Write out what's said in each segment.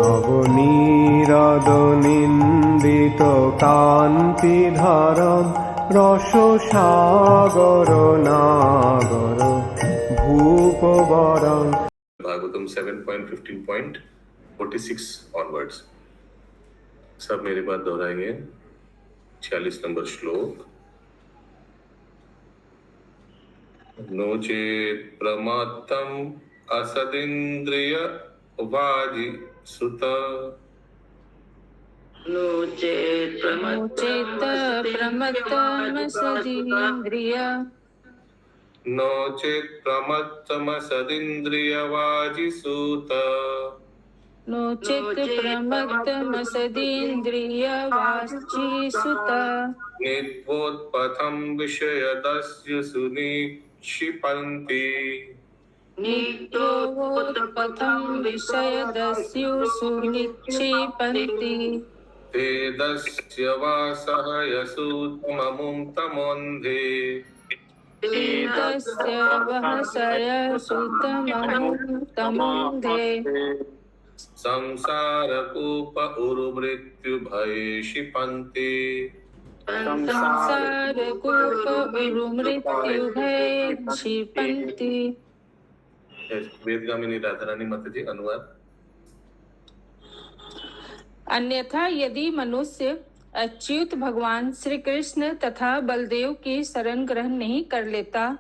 নবনীরদনিন্দিত কান্তিধারম রসসাগর নাগর ভূপবরং। Bhagavatam 7.15.46 onwards. सब मेरे बात दोहराएंगे। 46 नंबर श्लोक। नोचेत् प्रमत्तम् असदिन्द्रिय वाजि सुत। नोचेत् प्रमत्तमसदीन्द्रिय नोचेत् प्रमत्तमसदिन्द्रियवाजिसूत। नोचेत् प्रमत्तमसदीन्द्रियवाजिसूत। नित्वोत्पथं विषयदस्युषु निक्षिपन्ति। नित्योत्पथं विषयदस्युषु निक्षिपन्ति। ते दस्य वासः यसूतममुं तमोन्धे। तेजस्य वहसयसुतममुक्तमोऽन्धे। संसारकूप उरुमृत्युभये क्षिपन्ति। संसारकूप उरुमृत्युभये क्षिपन्ति। वेदगामिनी राधारानी माता जी अनुवाद। अन्यथा यदि मनुष्य अच्युत भगवान श्री कृष्ण तथा बलदेव की शरण ग्रहण नहीं कर लेता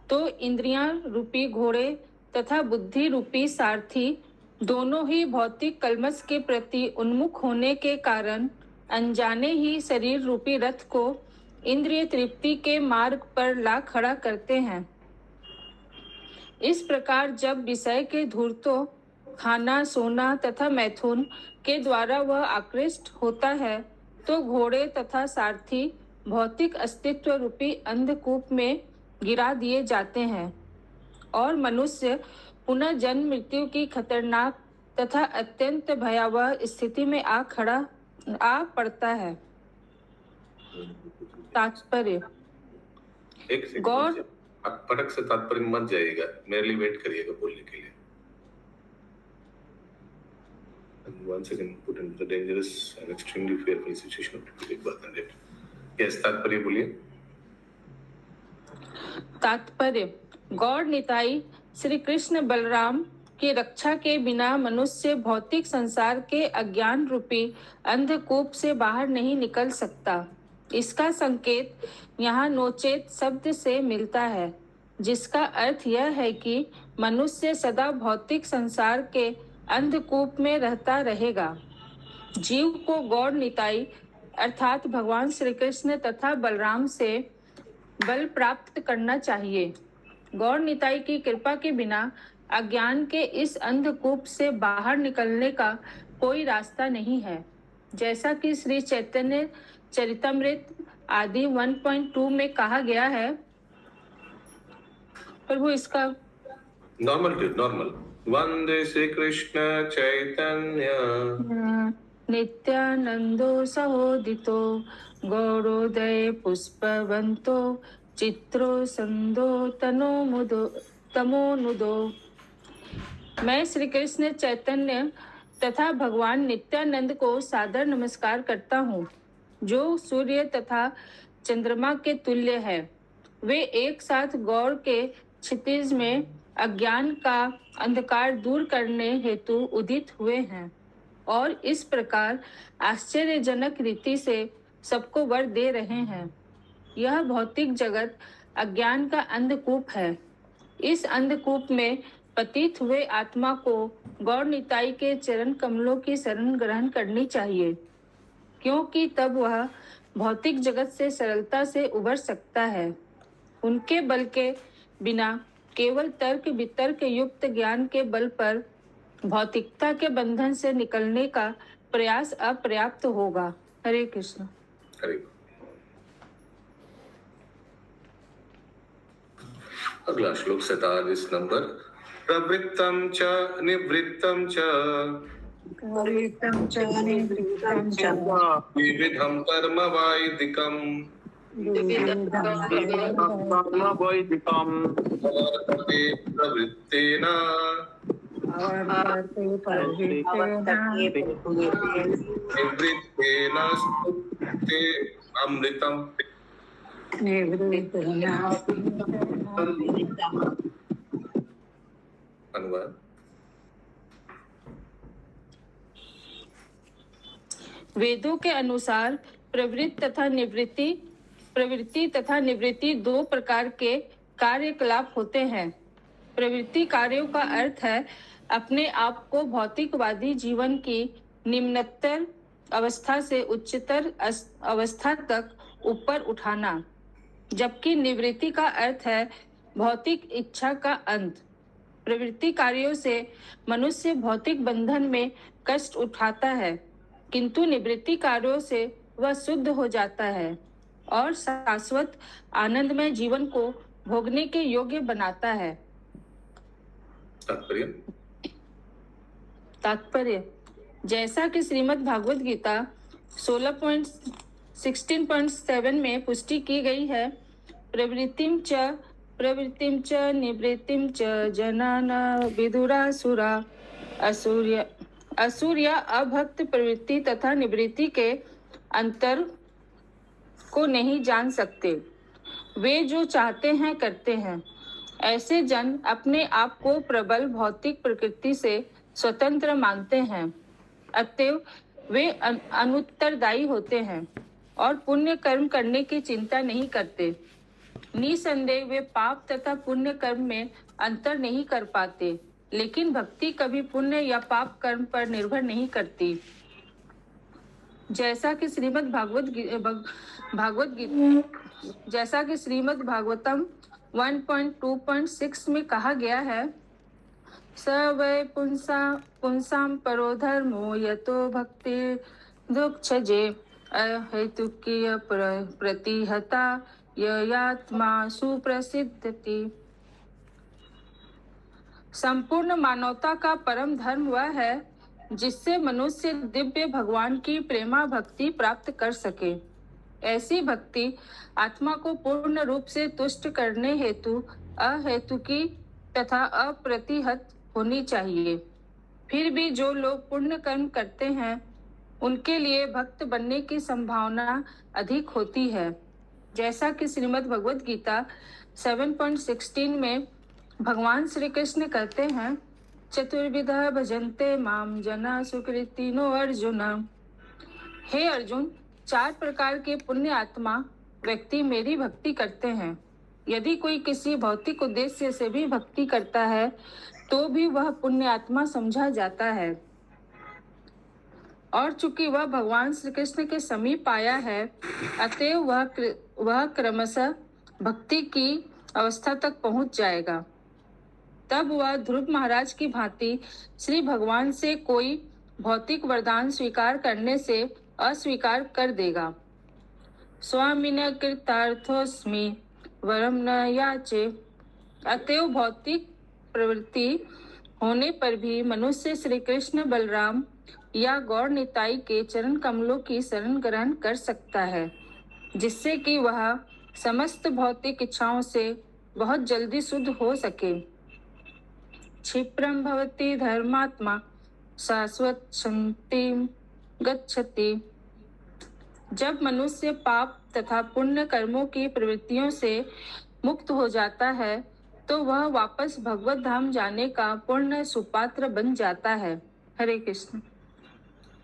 तो इंद्रियां रूपी घोड़े तथा बुद्धि रूपी सारथी दोनों ही भौतिक कलमश के प्रति उन्मुख होने के कारण अनजाने ही शरीर रूपी रथ को इंद्रिय तृप्ति के मार्ग पर ला खड़ा करते हैं। इस प्रकार जब विषय के धूर्तों खाना सोना तथा मैथुन के द्वारा वह आकृष्ट होता है तो घोड़े तथा सारथी भौतिक अस्तित्व रूपी अंधकूप में गिरा दिए जाते हैं और मनुष्य पुनः जन्म मृत्यु की खतरनाक तथा अत्यंत भयावह स्थिति में आ पड़ता है। तात्पर्य। एक सेकंड फटक से तात्पर्य मत जाइएगा, मेरे लिए वेट करिएगा बोलने के लिए। Once again put into the dangerous and extremely fearful situation of to take birth and death. Yes, तात्पर्य बोलिए। तात्पर्य। गौड़ निताई श्री कृष्ण बलराम की रक्षा के बिना मनुष्य भौतिक संसार के अज्ञान रूपी अंधकूप से बाहर नहीं निकल सकता। इसका संकेत यहाँ नोचेत शब्द से मिलता है, जिसका अर्थ यह है कि मनुष्य सदा भौतिक संसार के अंधकूप में रहता रहेगा। जीव को गौड़ निताई अर्थात भगवान श्री कृष्ण तथा बलराम से बल प्राप्त करना चाहिए। गौड़ निताई की कृपा के बिना अज्ञान के इस अंधकूप से बाहर निकलने का कोई रास्ता नहीं है। जैसा कि श्री चैतन्य चरितमृत आदि 1.2 में कहा गया है। प्रभु इसका नॉर्मल वंदे श्री कृष्ण चैतन्य नित्यानंदो सहोदितो गौरोदय पुष्पवंतो चित्रो संदो तमोनुदो। मैं श्री कृष्ण चैतन्य तथा भगवान नित्यानंद को सादर नमस्कार करता हूँ, जो सूर्य तथा चंद्रमा के तुल्य है। वे एक साथ गौर के क्षितिज में अज्ञान का अंधकार दूर करने हेतु उदित हुए हैं और इस प्रकार आश्चर्यजनक रीति से सबको वर दे रहे हैं। यह भौतिक जगत अज्ञान का अंधकूप है। इस अंधकूप में पतित हुए आत्मा को गौड़ निताई के चरण कमलों की शरण ग्रहण करनी चाहिए, क्योंकि तब वह भौतिक जगत से सरलता से उबर सकता है। उनके बल के बिना केवल तर्क वितर्क युक्त ज्ञान के बल पर भौतिकता के बंधन से निकलने का प्रयास अपर्याप्त होगा। हरे कृष्ण। हरे। अगला श्लोक 47 नंबर। प्रवृत्तं च निवृत्तं च विविधं कर्म वैदिकम् प्रवृत्तेन निवृत्तेन स्तुते अमृतम अनुवाद। वेदों के अनुसार प्रवृत्ति तथा निवृत्ति दो प्रकार के कार्यकलाप होते हैं। प्रवृत्ति कार्यों का अर्थ है अपने आप को भौतिकवादी जीवन की निम्नतर अवस्था से उच्चतर अवस्था तक ऊपर उठाना, जबकि निवृत्ति का अर्थ है भौतिक इच्छा का अंत। प्रवृत्ति कार्यों से मनुष्य भौतिक बंधन में कष्ट उठाता है, किंतु निवृत्ति कार्यों से वह शुद्ध हो जाता है और शाश्वत आनंदमय जीवन को भोगने के योग्य बनाता है। तात्पर्य जैसा कि श्रीमद् भागवत गीता 16.7 में पुष्टि की गई है, प्रवृत्तिम च निवृत्तिम च जनाना विदुरासुरा। असुर या अभक्त प्रवृत्ति तथा निवृत्ति के अंतर को नहीं जान सकते। वे जो चाहते हैं करते हैं। ऐसे जन अपने आप को प्रबल भौतिक प्रकृति से स्वतंत्र मानते हैं, अतएव वे अनुत्तरदायी होते हैं और पुण्य कर्म करने की चिंता नहीं करते। निसंदेह वे पाप तथा पुण्य कर्म में अंतर नहीं कर पाते, लेकिन भक्ति कभी पुण्य या पाप कर्म पर निर्भर नहीं करती। जैसा कि श्रीमद् भागवतम 1.2.6 में कहा गया है, स वै पुंसाम परो धर्मो यतो भक्ति दुक्षजे अहेतुकीय प्रतिहता ययात्मा सुप्रसिद्धति। संपूर्ण मानवता का परम धर्म वह है जिससे मनुष्य दिव्य भगवान की प्रेमा भक्ति प्राप्त कर सके। ऐसी भक्ति आत्मा को पूर्ण रूप से तुष्ट करने हेतु अहेतुकी तथा अप्रतिहत होनी चाहिए। फिर भी जो लोग पुण्य कर्म करते हैं उनके लिए भक्त बनने की संभावना अधिक होती है। जैसा कि श्रीमद् भगवद गीता 7.16 में भगवान श्री कृष्ण कहते हैं, चतुर्विधा भजन्ते माम जना सुकृतिनो अर्जुन। हे अर्जुन, 4 प्रकार के पुण्य आत्मा व्यक्ति मेरी भक्ति करते हैं। यदि कोई किसी भौतिक उद्देश्य से भी भक्ति करता है तो भी वह पुण्य आत्मा समझा जाता है, और चूंकि वह भगवान श्री कृष्ण के समीप आया है, अतएव वह क्रमशः भक्ति की अवस्था तक पहुंच जाएगा। तब वह ध्रुव महाराज की भांति श्री भगवान से कोई भौतिक वरदान स्वीकार करने से अस्वीकार कर देगा। स्वामिन कृतार्थोस्मि वरम न याचे। अतएव भौतिक प्रवृत्ति होने पर भी मनुष्य श्री कृष्ण बलराम या गौर निताई के चरण कमलों की शरण ग्रहण कर सकता है, जिससे कि वह समस्त भौतिक इच्छाओं से बहुत जल्दी शुद्ध हो सके। क्षिप्रम भवति धर्मात्मा शाश्वत शांतिं गच्छति। जब मनुष्य पाप तथा पुण्य कर्मों की प्रवृत्तियों से मुक्त हो जाता है तो वह वापस भगवत धाम जाने का पूर्ण सुपात्र बन जाता है। हरे कृष्ण।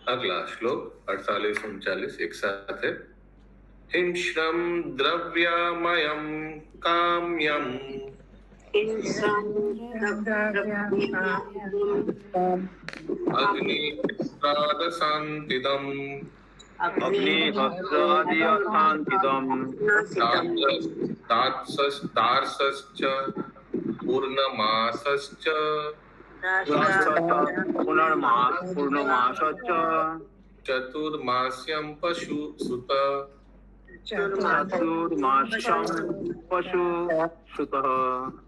अगला श्लोक 48-39 एक साथ है। हिंश्रम द्रव्यमयं काम्यम अग्निहस्त्रादशान्तिदम् तार्सश्च पूर्णमासश्च चतुर्मास्यं पशुसुत।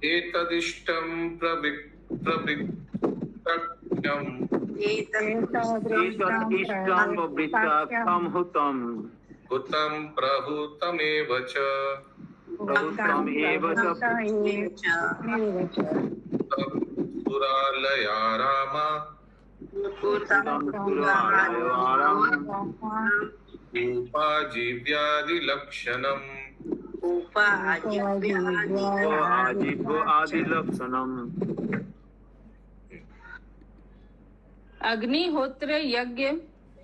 एतदिष्टं प्रवृत्तव्यम् हुतं प्रहुतमेव च। सुरालया रामा उपाजीव्यादिलक्षणम् आदिलक्षणम् अग्निहोत्र यज्ञ,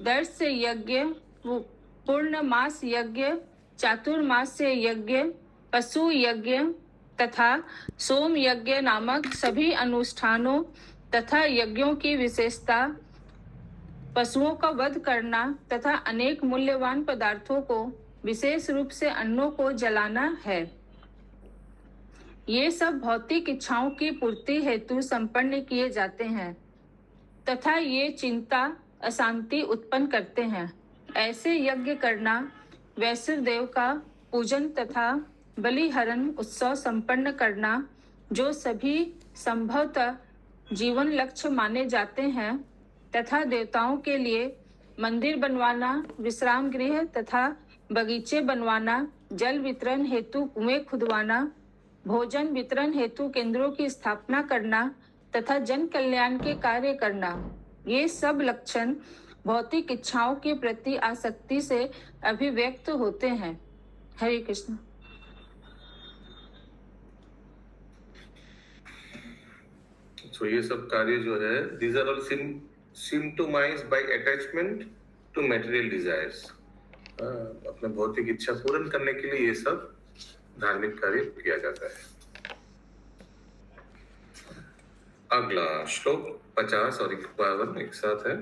दर्श यज्ञ, पूर्णमास यज्ञ, चातुर्मास्य यज्ञ, पशु यज्ञ तथा सोम यज्ञ नामक सभी अनुष्ठानों तथा यज्ञों की विशेषता पशुओं का वध करना तथा अनेक मूल्यवान पदार्थों को विशेष रूप से अन्नों को जलाना है। ये सब भौतिक इच्छाओं की पूर्ति हेतु संपन्न किए जाते हैं तथा ये चिंता अशांति उत्पन्न करते हैं। ऐसे यज्ञ करना वैश्व देव का पूजन तथा बलिहरण उत्सव संपन्न करना जो सभी संभवतः जीवन लक्ष्य माने जाते हैं तथा देवताओं के लिए मंदिर बनवाना, विश्राम गृह तथा बगीचे बनवाना, जल वितरण हेतु कुएं खुदवाना, भोजन वितरण हेतु केंद्रों की स्थापना करना तथा जन कल्याण के कार्य करना, ये सब लक्षण भौतिक इच्छाओं के प्रति आसक्ति से अभिव्यक्त होते हैं। हरे कृष्ण। तो ये सब कार्य जो है, these are all symptomized by attachment to material desires. अपने भौतिक इच्छा पूर्ण करने के लिए ये सब धार्मिक कार्य किया जाता है। अगला श्लोक 50 और 51 एक साथ है।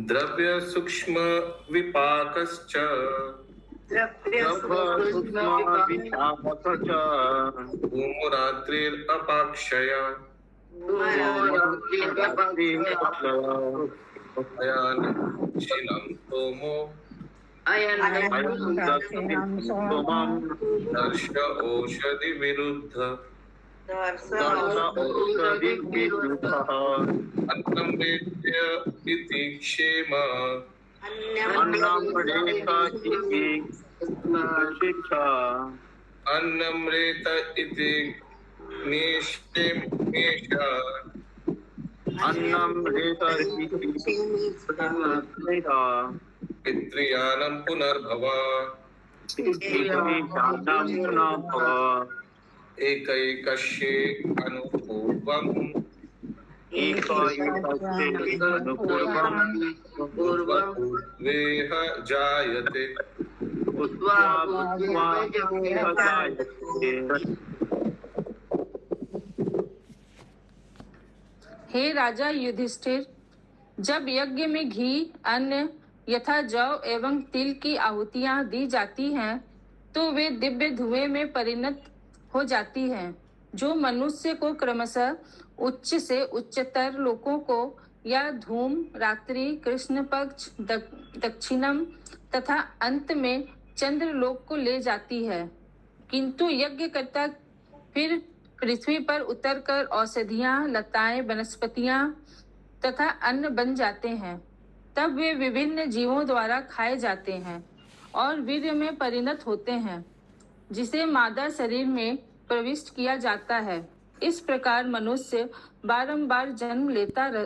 द्रव्य सूक्ष्म विपाकश्च धूमरात्रिरपाक्षया अयानशीलं सोमो दर्श औषधि विरुद्ध अन्नं वेद्य इति क्षेम अन्नमृत इति पितृयानं पुनर्भव एकैकस्ये अनुपूर्वम् वेह जायते। हे राजा युधिष्ठिर, जब यज्ञ में घी, अन्न यथा जौ एवं तिल की आहुतियां दी जाती हैं तो वे दिव्य धुएं में परिणत हो जाती हैं, जो मनुष्य को क्रमशः उच्च से उच्चतर लोकों को या धूम, रात्रि, कृष्ण पक्ष, दक्षिणम तथा अंत में चंद्र लोक को ले जाती है। किंतु यज्ञकर्ता फिर पृथ्वी पर उतरकर औषधियां, लताएं, वनस्पतियां तथा अन्न बन जाते हैं। तब वे विभिन्न जीवों द्वारा खाए जाते हैं और वीर्य में परिणत होते हैं, जिसे मादा शरीर में प्रविष्ट किया जाता है। इस प्रकार मनुष्य बारंबार जन्म लेता है।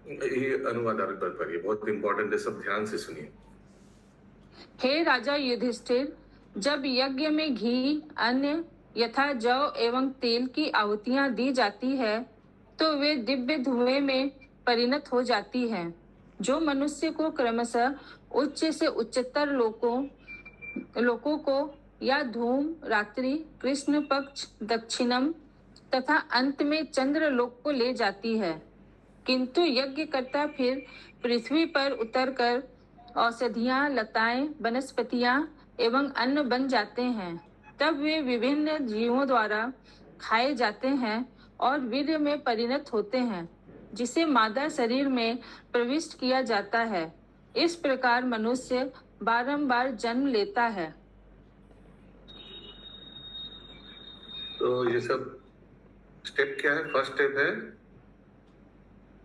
ये अनुवाद आगे बढ़ पाइए, बहुत इंपॉर्टेंट है, सब ध्यान से सुनिए। हे राजा युधिष्ठिर, जब यज्ञ में घी, अन्न यथा जौ एवं तेल की आहुतियां दी जाती है तो वे दिव्य धुएं में परिणत हो जाती हैं, जो मनुष्य को क्रमशः उच्च से उच्चतर लोकों को या धूम, रात्रि, कृष्ण पक्ष, दक्षिणम तथा अंत में चंद्र लोक को ले जाती है। किंतु यज्ञकर्ता फिर पृथ्वी पर उतरकर औषधियां, लताएं, वनस्पतियां एवं अन्न बन जाते हैं। तब वे विभिन्न जीवों द्वारा खाए जाते हैं और वीर्य में परिणत होते हैं, जिसे मादा शरीर में प्रविष्ट किया जाता है। इस प्रकार मनुष्य बारंबार जन्म लेता है। तो ये सब स्टेप क्या है? फर्स्ट स्टेप है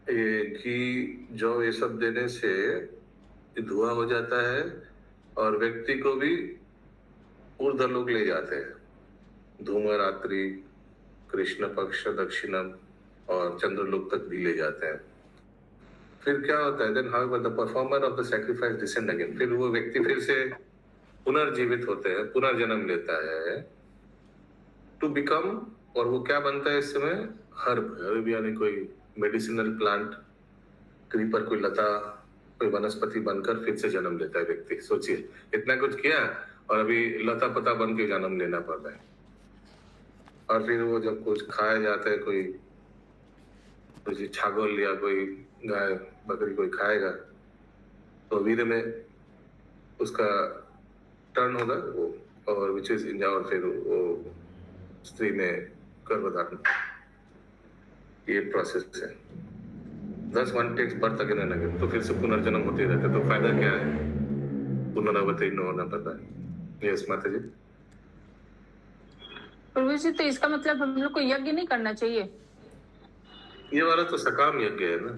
ये घी, जौ ये सब देने से धुआं हो जाता है और व्यक्ति को भी ऊर्ध्वलोक ले जाते हैं। धूम, रात्रि, कृष्ण पक्ष, दक्षिणम और चंद्रलोक तक भी ले जाते हैं। फिर क्या होता है, then how the performer of the sacrifice descend again, फिर वो व्यक्ति फिर से पुनर्जीवित होते हैं, पुनर्जन्म लेता है टू बिकम, और वो क्या बनता है इस समय, हर्ब यानी कोई मेडिसिनल प्लांट, क्रीपर, कोई लता, कोई वनस्पति बनकर फिर से जन्म लेता है व्यक्ति। सोचिए, इतना कुछ किया और अभी लता पता बन के जन्म लेना पड़ रहा है। और फिर वो जब कुछ खाया जाता है, कोई छागल या कोई गाय बकरी कोई खाएगा, तो वीर में उसका टर्न होगा वो, और विच इज इंजा, और फिर वो स्त्री में गर्भधारण, ये प्रोसेस है। 10 one takes birth again and again, तो फिर से पुनर्जन्म होते रहता है। तो फायदा क्या है, पुनरावृत्ति न होना पता है। यस माता जी। प्रभु जी, तो इसका मतलब हम लोग को यज्ञ नहीं करना चाहिए? ये वाला तो सकाम यज्ञ है ना,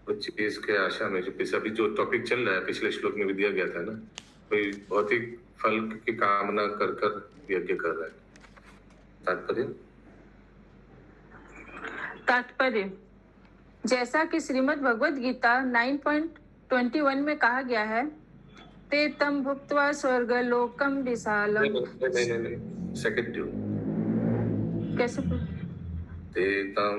कुछ चीज के आशा में, जो पिछले अभी जो टॉपिक चल रहा है, पिछले श्लोक में भी दिया गया था ना, कोई भौतिक फल की कामना कर कर यज्ञ कर रहा है। तात्पर्य, जैसा कि श्रीमद् भगवद गीता 9.21 में कहा गया है, ते तम भुक्त्वा स्वर्ग लोकम विशालम। नहीं, सेकंड ट्यून कैसे? ते तम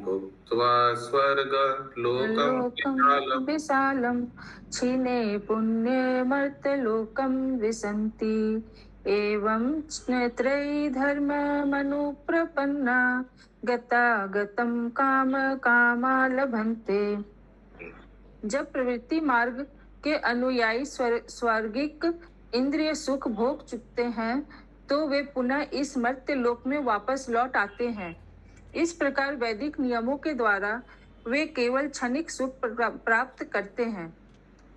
भुक्त्वा स्वर्ग लोकम विशालम क्षीणे पुण्य मर्त्य लोकम विसन्ति एवं त्रयी धर्म मनुप्रपन्ना गतागतम काम कामा लभन्ते। जब प्रवृत्ति मार्ग के अनुयायी स्वर्गिक इंद्रिय सुख भोग चुकते हैं, तो वे पुनः इस मर्त्य लोक में वापस लौट आते हैं। इस प्रकार वैदिक नियमों के द्वारा वे केवल क्षणिक सुख प्राप्त करते हैं।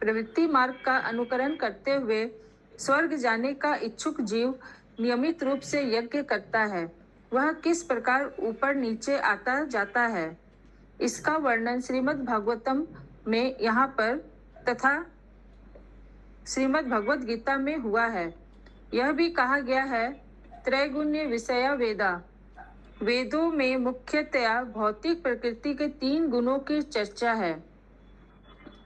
प्रवृत्ति मार्ग का अनुकरण करते हुए स्वर्ग जाने का इच्छुक जीव नियमित रूप से यज्ञ करता है। वह किस प्रकार ऊपर नीचे आता जाता है, इसका वर्णन श्रीमद् भागवतम में यहाँ पर तथा श्रीमद् भगवद गीता में हुआ है। यह भी कहा गया है, त्रैगुण्य विषया वेदा। वेदों में मुख्यतया भौतिक प्रकृति के 3 गुणों की चर्चा है।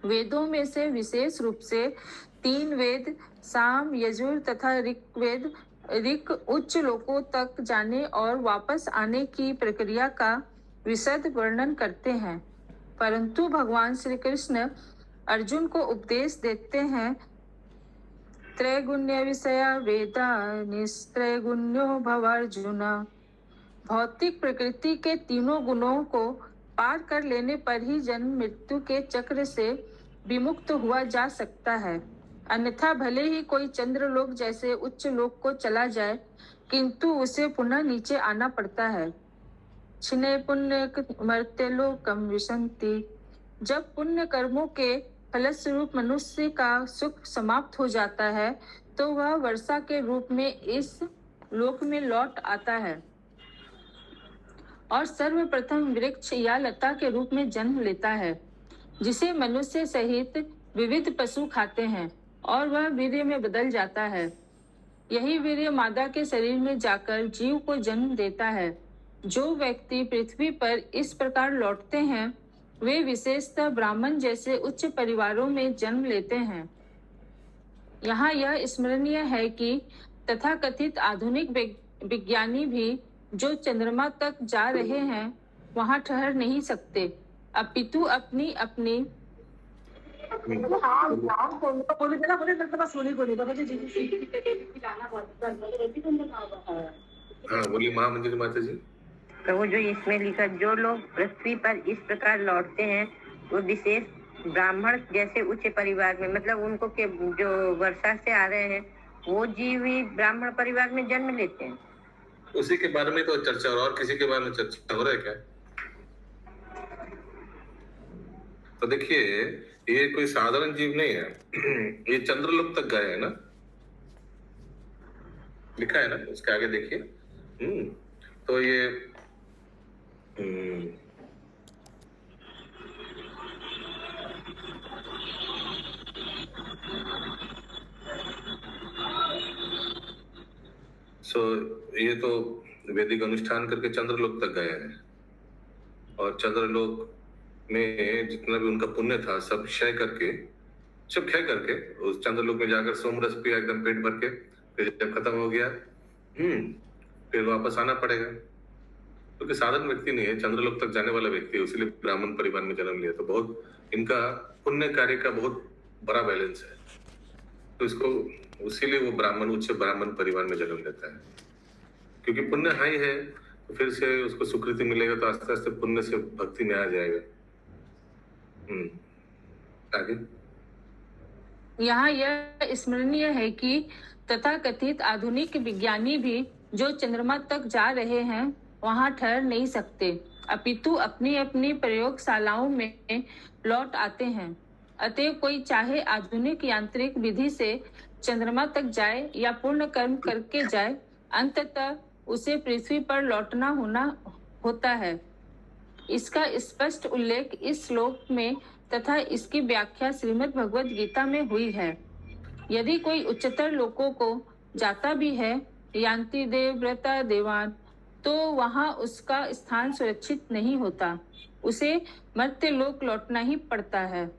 वेदों में से विशेष रूप से 3 वेद, साम, यजुर तथा ऋक उच्च लोकों तक जाने और वापस आने की प्रक्रिया का विशद वर्णन करते हैं। परंतु भगवान श्री कृष्ण अर्जुन को उपदेश देते हैं, त्रैगुण्य विषया वेदा निस्त्रैगुण्यो भव अर्जुन। भौतिक प्रकृति के 3 गुणों को पार कर लेने पर ही जन्म मृत्यु के चक्र से विमुक्त हुआ जा सकता है। अन्यथा भले ही कोई चंद्रलोक जैसे उच्च लोक को चला जाए, किंतु उसे पुनः नीचे आना पड़ता है। क्षीणे पुण्य मर्त्य लोकम विसन्ति। जब पुण्य कर्मों के फलस्वरूप मनुष्य का सुख समाप्त हो जाता है, तो वह वर्षा के रूप में इस लोक में लौट आता है और सर्वप्रथम वृक्ष या लता के रूप में जन्म लेता है, जिसे मनुष्य सहित विविध पशु खाते हैं, और वह वीर्य में बदल जाता है। यही वीर्य मादा के शरीर में जाकर जीव को जन्म देता है। जो व्यक्ति पृथ्वी पर इस प्रकार लौटते हैं, वे विशेषतः ब्राह्मण जैसे उच्च परिवारों में जन्म लेते हैं। यहाँ यह स्मरणीय है कि तथाकथित आधुनिक विज्ञानी भी जो चंद्रमा तक जा रहे हैं, वहाँ ठहर नहीं सकते, अपितु अपनी अपनी बोली महामंदिर माता जी। प्रभु, जो इसमें लिखा, जो लोग पृथ्वी पर इस प्रकार लौटते हैं, वो विशेष ब्राह्मण जैसे उच्च परिवार में, मतलब उनको के जो वर्षा से आ रहे हैं, वो जीव ही ब्राह्मण परिवार में जन्म लेते हैं। उसी के बारे में तो चर्चा, और किसी के बारे में चर्चा हो रहा है क्या? तो देखिए, ये कोई साधारण जीव नहीं है। ये चंद्रलोक तक गए हैं ना, लिखा है ना, उसके आगे देखिए। तो ये ये तो वैदिक अनुष्ठान करके चंद्रलोक तक गए हैं, और चंद्रलोक में जितना भी उनका पुण्य था सब क्षय करके उस चंद्रलोक में जाकर सोमरस पिया एकदम पेट भर के, फिर जब खत्म हो गया फिर वापस आना पड़ेगा, क्योंकि साधारण व्यक्ति नहीं है, चंद्रलोक तक जाने वाला व्यक्ति है, इसलिए ब्राह्मण परिवार में जन्म लिया। तो बहुत इनका पुण्य कार्य का बहुत बड़ा बैलेंस है, तो इसको उसीलिए वो उच्च ब्राह्मण परिवार में जन्म लेता है, क्योंकि पुण्य हाई है, तो फिर से उसको सुकृति मिलेगा, तो आस्ते आस्ते पुण्य से भक्ति में आ जाएगा। आगे यहाँ यह स्मरणीय है कि तथाकथित आधुनिक विज्ञानी भी जो चंद्रमा तक जा रहे हैं वहां ठहर नहीं सकते, अपितु अपनी अपनी प्रयोगशालाओं में लौट आते हैं। अतः कोई चाहे आधुनिक यांत्रिक विधि से चंद्रमा तक जाए या पूर्ण कर्म करके जाए, अंततः उसे पृथ्वी पर लौटना होता है। इसका स्पष्ट उल्लेख इस श्लोक में तथा इसकी व्याख्या श्रीमद् भगवद गीता में हुई है। यदि कोई उच्चतर लोकों को जाता भी है, यान्ति देव व्रता देवान, तो वहां उसका स्थान सुरक्षित नहीं होता, उसे मर्त्य लोक लौटना ही पड़ता है।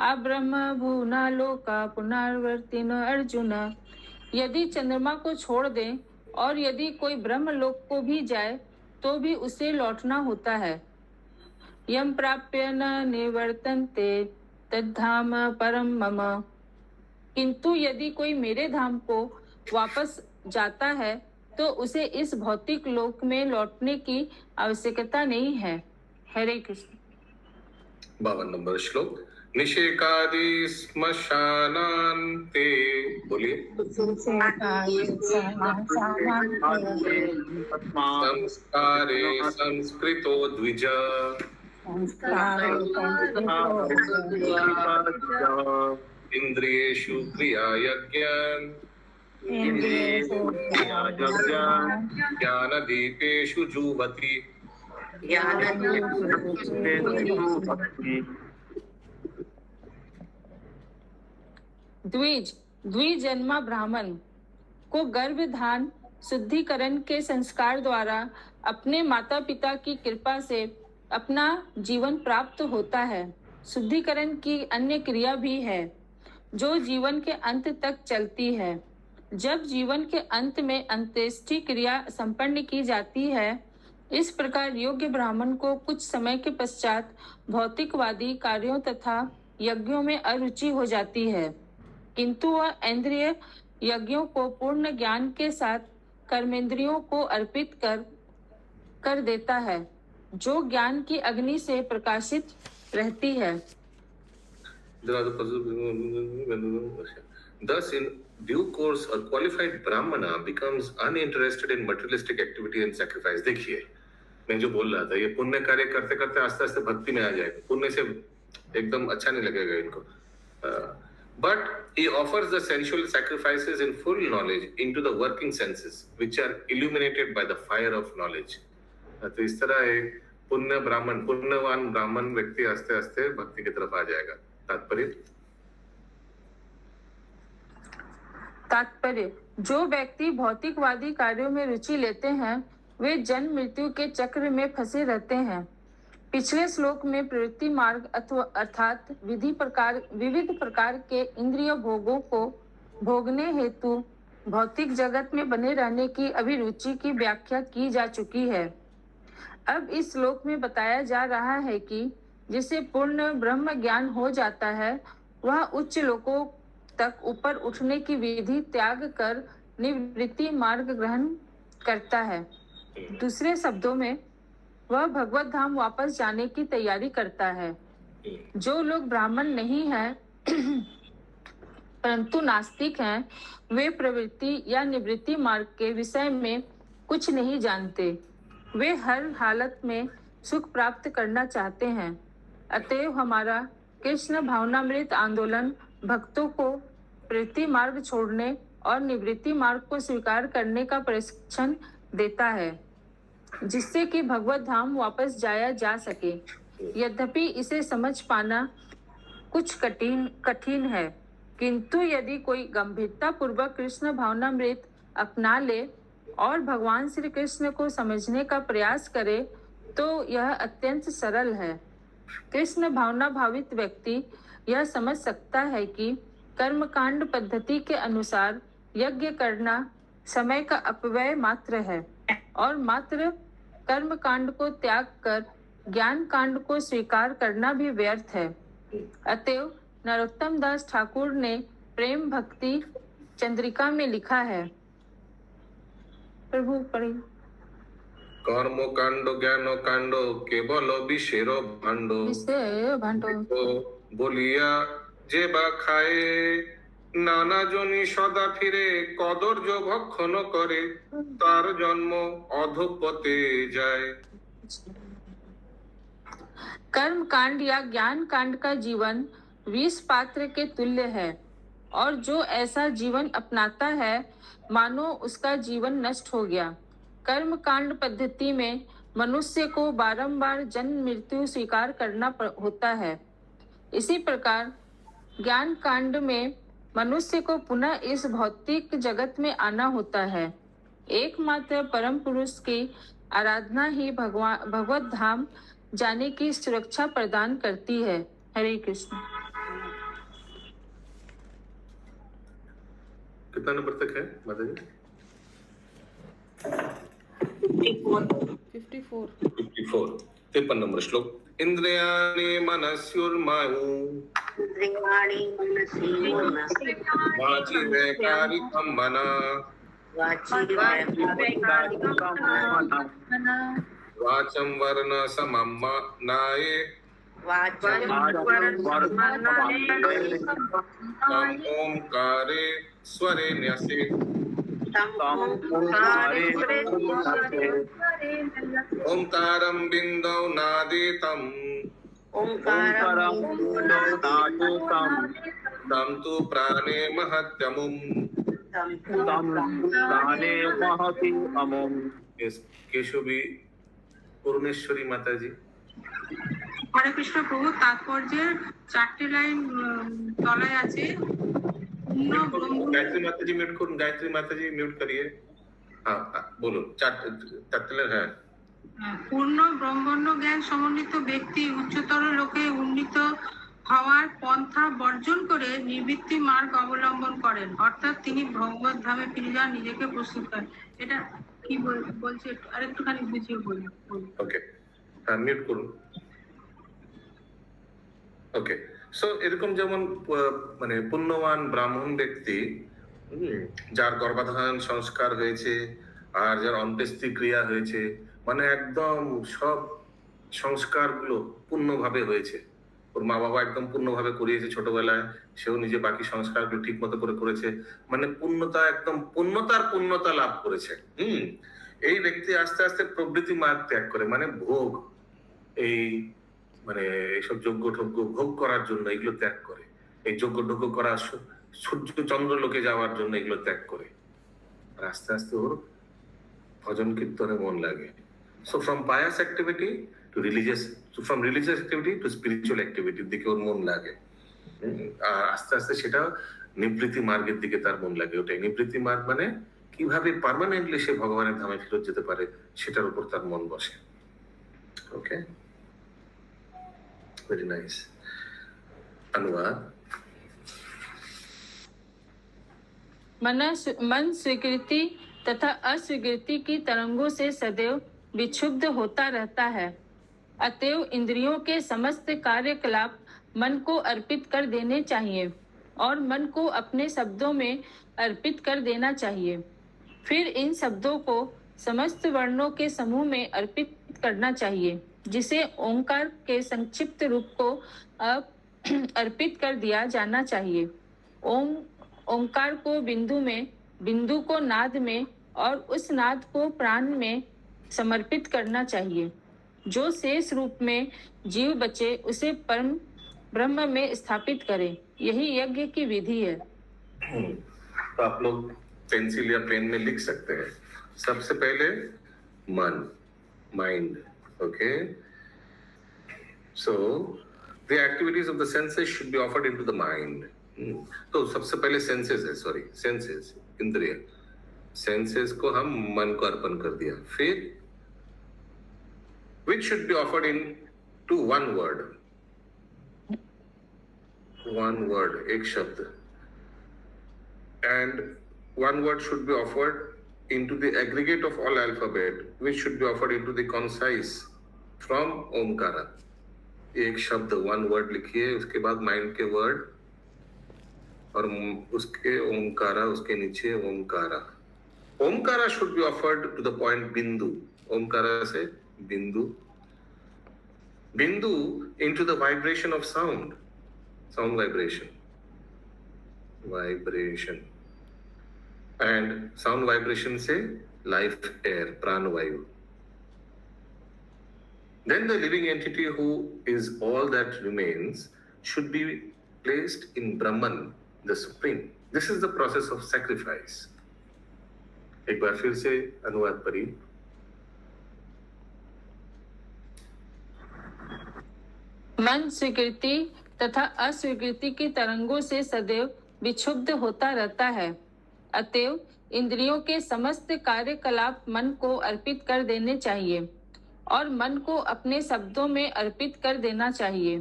अब्रह्म भूना लोका पुनर्वर्तिन अर्जुन, यदि चंद्रमा को छोड़ दें और यदि कोई ब्रह्म लोक को भी जाए तो भी उसे लौटना होता है। यम प्राप्य न निवर्तन्ते तद्धाम परम मम, किंतु यदि कोई मेरे धाम को वापस जाता है तो उसे इस भौतिक लोक में लौटने की आवश्यकता नहीं है। हरे कृष्ण। 52 नंबर श्लोक। निषेकादि श्मशानान्ते, बोलिए। संस्कारे संस्कृतो द्विज, इंद्रियेषु क्रिया यज्ञान्, ज्ञानदीपेषु जुह्वति। द्विजन्मा ब्राह्मण को गर्भधान शुद्धिकरण के संस्कार द्वारा अपने माता पिता की कृपा से अपना जीवन प्राप्त होता है। शुद्धिकरण की अन्य क्रिया भी है जो जीवन के अंत तक चलती है। जब जीवन के अंत में अंत्येष्टि क्रिया संपन्न की जाती है, इस प्रकार योग्य ब्राह्मण को कुछ समय के पश्चात भौतिकवादी कार्यों तथा यज्ञों में अरुचि हो जाती है, किंतु वह इंद्रिय यज्ञों को पूर्ण ज्ञान के साथ कर्मेंद्रियों को अर्पित कर देता है, जो ज्ञान की अग्नि से प्रकाशित रहती है। Thus, in due course, a qualified brahmana becomes uninterested in materialistic activity and sacrifice. देखिए, मैं जो बोल रहा था, ये पुण्य कार्य करते करते आस्ते आस्ते भक्ति में आ जाएगा। पुण्य से एकदम अच्छा नहीं लगेगा इनको। But he offers the sensual sacrifices in full knowledge into the working senses, which are illuminated by the fire of knowledge. तो इस तरह एक पुण्यवान ब्राह्मण व्यक्ति आस्ते आस्ते भक्ति की तरफ आ जाएगा। तात्पर्य, जो व्यक्ति भौतिकवादी कार्यों में रुचि लेते हैं वे जन्म मृत्यु के चक्र में फंसे रहते हैं। पिछले श्लोक में प्रवृत्ति मार्ग अर्थात विविध प्रकार के इंद्रिय भोगों को भोगने हेतु भौतिक जगत में बने रहने की अभिरुचि की व्याख्या की जा चुकी है। अब इस श्लोक में बताया जा रहा है कि जिसे पूर्ण ब्रह्म ज्ञान हो जाता है वह उच्च लोकों तक ऊपर उठने की विधि त्याग कर निवृत्ति मार्ग ग्रहण करता है। दूसरे शब्दों में वह भगवत धाम वापस जाने की तैयारी करता है। जो लोग ब्राह्मण नहीं हैं परंतु नास्तिक हैं, वे प्रवृत्ति या निवृत्ति मार्ग के विषय में कुछ नहीं जानते। वे हर हालत में सुख प्राप्त करना चाहते हैं। अतएव हमारा कृष्ण भावनामृत आंदोलन भक्तों को प्रवृत्ति मार्ग छोड़ने और निवृत्ति मार्ग को स्वीकार करने का प्रशिक्षण देता है, जिससे कि भगवत धाम वापस जाया जा सके। यद्यपि इसे समझ पाना कुछ कठिन है, किंतु यदि कोई गंभीरता पूर्वक कृष्ण भावनामृत अपना ले और भगवान श्री कृष्ण को समझने का प्रयास करे तो यह अत्यंत सरल है। कृष्ण भावना भावित व्यक्ति यह समझ सकता है कि कर्मकांड पद्धति के अनुसार यज्ञ करना समय का अपव्यय मात्र है और मात्र कर्म कांड को त्याग कर ज्ञान कांड को स्वीकार करना भी व्यर्थ है। अतएव नरोत्तम दास ठाकुर ने प्रेम भक्ति चंद्रिका में लिखा है। प्रभु पढ़िए। कर्म कांड ज्ञान कांड केवल विषेर भांड विषय भांडो বলিয়া যে বা খায় নানা জনি সদা ফিরে কদর্য ভক্ষণ করে তার জন্ম অধপতে যায়। कर्म कांड या ज्ञान कांड का जीवन विष पात्र के तुल्य है और जो ऐसा जीवन अपनाता है मानो उसका जीवन नष्ट हो गया। कर्म कांड पद्धति में मनुष्य को बारंबार जन्म मृत्यु स्वीकार करना होता है। इसी प्रकार ज्ञान कांड में मनुष्य को पुनः इस भौतिक जगत में आना होता है। एकमात्र परम पुरुष की आराधना ही भगवत धाम जाने की सुरक्षा प्रदान करती है। हरे कृष्ण। कितना नंबर तक है माता जी? 54 53 नंबर श्लोक। इंद्रियाणि मनस्युर्मयु वाचि वैकारिकं मना वाचं वर्ण समं नाये तम ओंकारे स्वरे न्यसे ओंकारं बिंदौ नादेतं तं तु प्राणे महत्यमुम्। केशवी पूर्णेश्वरी माता जी। হরে কৃষ্ণ প্রভু তাৎপর্যের 4টি লাইন তলায় আছে। गायत्री माता जी म्यूट करूँ। गायत्री माता जी म्यूट करिए। हाँ बोलो। 4 लाइन है। পূর্ণ ব্রহ্মণ্য জ্ঞান সমন্বিত ব্যক্তি উচ্চতর লোকে উন্নীত হওয়ার পন্থা বর্জন করে নিবৃত্তি মার্গ অবলম্বন করেন, অর্থাৎ তিনি ভগবত ধামে ফিরে যান, নিজেকে প্রস্তুত করেন। এটা কি বলছে আরেকটুখানি বুঝিয়ে বলি। ওকে হ্যাঁ মিউট করুন। ওকে সো এরকম যেমন মানে পুণ্যবান ব্রাহ্মণ ব্যক্তি যার গর্ভাধান সংস্কার হয়েছে আর যার অন্ত্যেষ্টি ক্রিয়া হয়েছে, মানে একদম সব সংস্কারগুলো পূর্ণভাবে হয়েছে, ওর মা বাবা একদম পূর্ণভাবে করিয়েছে ছোটবেলায়, সেও নিজে বাকি সংস্কারগুলো ঠিক মতো করে করেছে, মানে পূর্ণতা একদম পূর্ণতা লাভ করেছে। এই ব্যক্তি আস্তে আস্তে প্রবৃত্তি মার্গ ত্যাগ করে, মানে ভোগ, এই মানে এইসব যজ্ঞ ঠজ্ঞ ভোগ করার জন্য এগুলো ত্যাগ করে, এই যজ্ঞ ঠজ্ঞ করা সূর্য চন্দ্র লোকে যাওয়ার জন্য এগুলো ত্যাগ করে, আর আস্তে আস্তে ওর ভজন কীর্তনে মন লাগে। So from pious activity to religious, from religious activity to spiritual অ্যাক্টিভিটির দিকে ওর মন লাগে, আর আস্তে আস্তে সেটা নিবৃত্তি মার্গের দিকে তার মন লাগে। ওটাই নিবৃত্তি মার্গ, মানে কিভাবে পার্মানেন্টলি সে ভগবানের ধামে ফেরত যেতে পারে সেটার উপর তার মন বসে। ওকে, वेरी नाइस। अनुवाद। मन स्वीकृति तथा अस्वीकृति की तरंगों से सदैव विक्षुब्ध होता रहता है। अतएव इंद्रियों के समस्त कार्यकलाप मन को अर्पित कर देने चाहिए और मन को अपने शब्दों में अर्पित कर देना चाहिए। फिर इन शब्दों को समस्त वर्णों के समूह में अर्पित करना चाहिए, जिसे ओंकार के संक्षिप्त रूप को अर्पित कर दिया जाना चाहिए। ओंकार को बिंदु में, बिंदु को नाद में और उस नाद को प्राण में समर्पित करना चाहिए। जो शेष रूप में जीव बचे उसे परम ब्रह्म में स्थापित करे। यही यज्ञ की विधि है। तो आप लोग पेंसिल या पेन में लिख सकते हैं। सबसे पहले मन, mind. Okay, so the activities of the senses should be offered into the mind. तो सबसे पहले senses है, sorry, senses, इंद्रिय। सेंसेस को हम मन को अर्पण कर दिया। फिर which should be offered in to one word, एक शब्द, and one word should be offered into the aggregate of all alphabet, which should be offered into the concise from Omkara. एक शब्द, वन वर्ड लिखिए, उसके बाद माइंड के word और उसके ओमकारा, उसके नीचे Omkara. Omkara should be offered to the point बिंदु, ओमकारा से बिंदु, बिंदु into the vibration of sound, sound vibration, and sound vibration से life air, प्राण वायु। Then the living entity who is all that remains should be placed in Brahman, the supreme. This is the process of sacrifice. एक बार फिर से अनुवाद पढ़िए। मन स्वीकृति तथा अस्वीकृति की तरंगों से सदैव विक्षुब्ध होता रहता है। अतएव इंद्रियों के समस्त कार्यकलाप मन को अर्पित कर देने चाहिए और मन को अपने शब्दों में अर्पित कर देना चाहिए।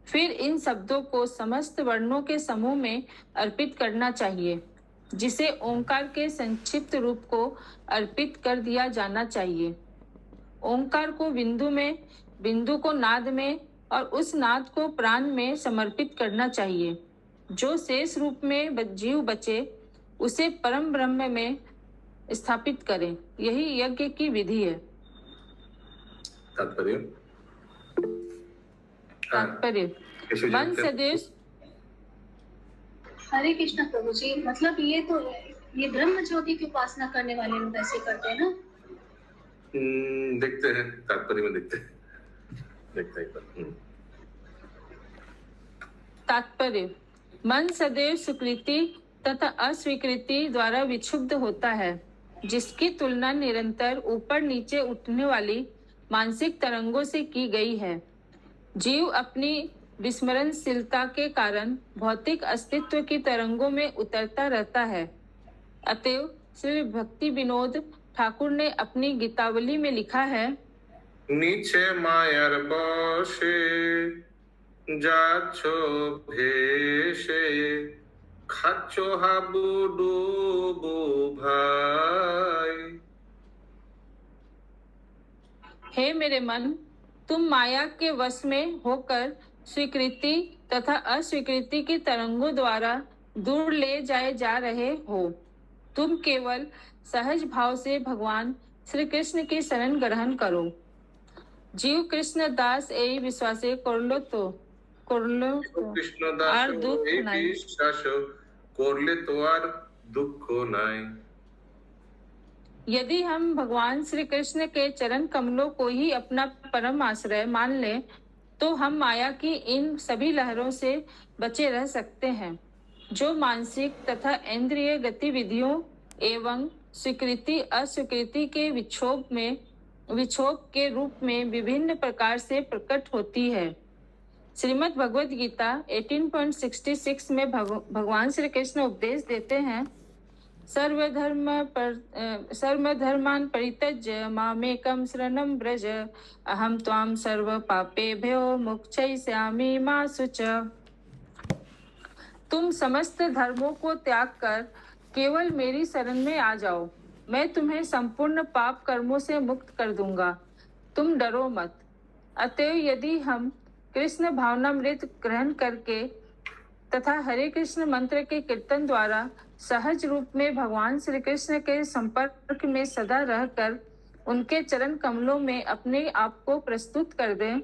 फिर इन शब्दों को समस्त वर्णों के समूह में अर्पित करना चाहिए, जिसे ओंकार के संक्षिप्त रूप को अर्पित कर दिया जाना चाहिए। ओंकार को बिंदु में, बिंदु को नाद में और उस नाद को प्राण में समर्पित करना चाहिए। जो शेष रूप में जीव बचे उसे परम ब्रह्म में स्थापित करें। यही यज्ञ की विधि है। तात्पर्य मन सदैव। हरे कृष्ण प्रभु जी, मतलब ये तो है, ये ब्रह्म ज्योति की उपासना करने वाले लोग ऐसे करते हैं ना? देखते हैं, तात्पर्य में देखते हैं। तात्पर्य, मन सदैव स्वीकृति तथा अस्वीकृति द्वारा विक्षुब्ध होता है, जिसकी तुलना निरंतर ऊपर नीचे उठने वाली मानसिक तरंगों से की गई है। जीव अपनी विस्मरणशीलता के कारण भौतिक अस्तित्व की तरंगों में उतरता रहता है। अतएव श्री भक्ति विनोद ठाकुर ने अपनी गीतावली में लिखा है, नीचे मायर बसे जाछो भेषे खाचो हाबू डूबू भाई। हे मेरे मन, तुम माया के वश में होकर स्वीकृति तथा अस्वीकृति की तरंगों द्वारा दूर ले जाए जा रहे हो। तुम केवल सहज भाव से भगवान श्री कृष्ण की शरण ग्रहण करो। जीव कृष्ण दास यही विश्वासे करलो तो कृष्ण दास करले तो आर दुख नाई। यदि हम भगवान श्री कृष्ण के चरण कमलों को ही अपना परम आश्रय मान लें, तो हम माया की इन सभी लहरों से बचे रह सकते हैं, जो मानसिक तथा इंद्रिय गतिविधियों एवं स्वीकृति अस्वीकृति के विक्षोभ के रूप में विभिन्न प्रकार से प्रकट होती है। श्रीमद् भगवद गीता 18.66 में भगवान श्री कृष्ण उपदेश देते हैं, सर्वधर्मान् परित्यज्य मामेकं शरणं व्रज अहं त्वां सर्व पापेभ्यो मोक्षयिष्यामि मा शुच। तुम समस्त धर्मों को त्याग कर केवल मेरी शरण में आ जाओ, मैं तुम्हें संपूर्ण पाप कर्मों से मुक्त कर दूंगा। तुम डरो मत। अतएव यदि हम कृष्ण भावनामृत ग्रहण करके तथा हरे कृष्ण मंत्र के कीर्तन द्वारा सहज रूप में भगवान श्री कृष्ण के संपर्क में सदा रहकर उनके चरण कमलों में अपने आप को प्रस्तुत कर दें,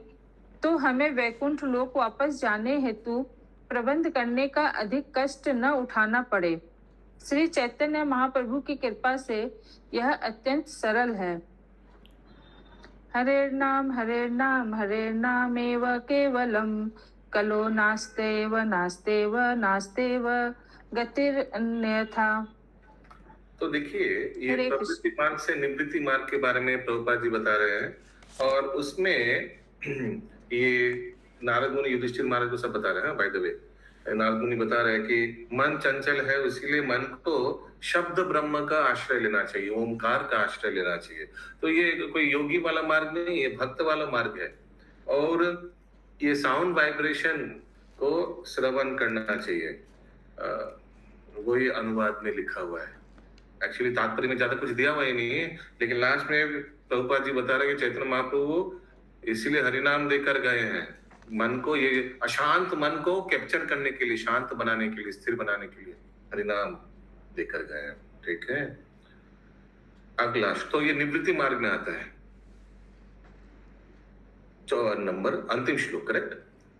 तो हमें वैकुंठ लोक वापस जाने हेतु प्रबंध करने का अधिक कष्ट न उठाना पड़े। श्री चैतन्य महाप्रभु की कृपा से यह अत्यंत सरल है। हरे नाम एव केवलम कलो नास्तेव नास्तेव नास्तेव गतिर अन्यथा। तो देखिए, ये प्रवृत्ति मार्ग से निवृत्ति मार्ग के बारे में प्रभुपाद जी बता रहे हैं, और उसमें ये नारद मुनि युधिष्ठिर महाराज को सब बता रहे हैं बाय द वे। नारद बता रहे हैं कि मन चंचल है, इसीलिए मन को शब्द ब्रह्म का आश्रय लेना चाहिए, ओमकार का आश्रय लेना चाहिए। तो ये कोई योगी वाला मार्ग नहीं, ये भक्त वाला मार्ग है। और ये साउंड वाइब्रेशन को श्रवण करना चाहिए। वही अनुवाद में लिखा हुआ है। एक्चुअली तात्पर्य में ज्यादा कुछ दिया हुआ ही नहीं है, लेकिन लास्ट में प्रभुपाद जी बता रहे हैं कि चैतन्य महाप्रभु इसीलिए हरिनाम देकर गए हैं, मन को, ये अशांत मन को कैप्चर करने के लिए, शांत बनाने के लिए, स्थिर बनाने के लिए हरिनाम देकर गए हैं। ठीक है, अगला तो ये निवृत्ति मार्ग में आता है। 4 नंबर अंतिम श्लोक, करेक्ट।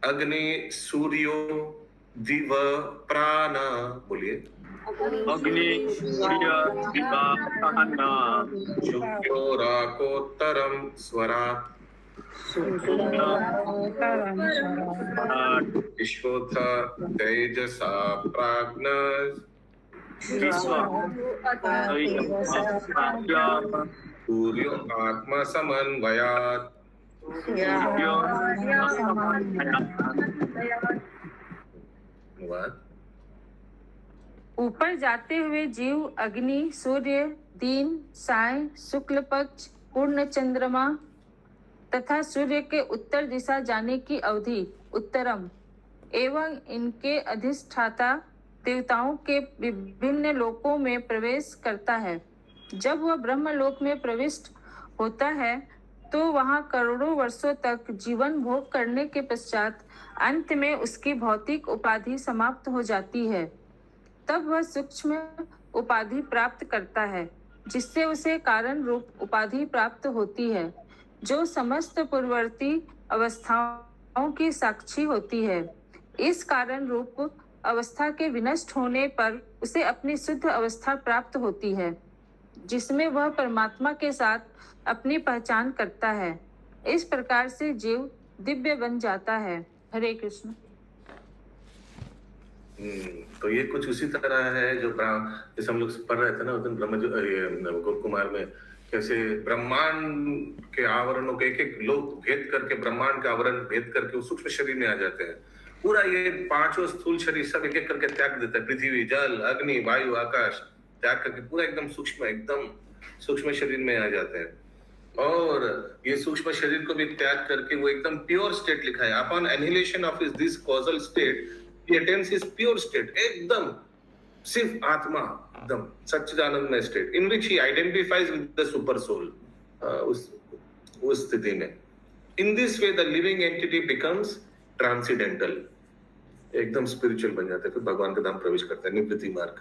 अग्नि सूर्यो दिव प्राण, बोलिए। अग्नि सूर्य दिवा प्राण, शुक्रोराकोत्तरम स्वरात्, विश्वोत्थ तेजसा प्राज्ञ, सूर्यो आत्मा समन्वयात्। ऊपर जाते हुए जीव अग्नि, सूर्य, दिन, साय, शुक्ल पक्ष, पूर्ण चंद्रमा तथा सूर्य के उत्तर दिशा जाने की अवधि उत्तरम एवं इनके अधिष्ठाता देवताओं के विभिन्न लोकों में प्रवेश करता है। जब वह ब्रह्मलोक में प्रविष्ट होता है तो वहाँ करोड़ों वर्षों तक जीवन भोग करने के पश्चात अंत में उसकी भौतिक उपाधि समाप्त हो जाती है। तब वह सूक्ष्म उपाधि प्राप्त करता है, जिससे उसे कारण रूप उपाधि प्राप्त होती है, जो समस्त पूर्ववर्ती अवस्थाओं की साक्षी होती है। इस कारण रूप अवस्था के विनष्ट होने पर उसे अपनी शुद्ध अवस्था प्राप्त होती है, जिसमें वह परमात्मा के साथ अपनी पहचान करता है। इस प्रकार से जीव दिव्य बन जाता है। हरे कृष्ण। तो ये कुछ उसी तरह है जो जैसे हम लोग पढ़ रहे थे ना उस दिन गोप कुमार में, कैसे ब्रह्मांड के आवरणों के एक एक लोग भेद करके, ब्रह्मांड के आवरण भेद करके वो सूक्ष्म शरीर में आ जाते हैं। पूरा ये 5 स्थूल शरीर सब एक एक करके त्याग देता है, पृथ्वी, जल, अग्नि, वायु, आकाश त्याग करके पूरा एकदम सूक्ष्म शरीर में आ जाते हैं। और ये सूक्ष्म शरीर को भी त्याग करके वो एकदम प्योर स्टेट लिखा है। Upon annihilation of this causal state he attains his pure state, एकदम सिर्फ आत्मा, एकदम सच्चिदानंदमय state, in which he identifies with the super soul। उस स्थिति में in this way the living entity becomes transcendental, एकदम स्पिरिचुअल बन जाता है, फिर भगवान के धाम प्रवेश करता है, निवृत्ति मार्ग।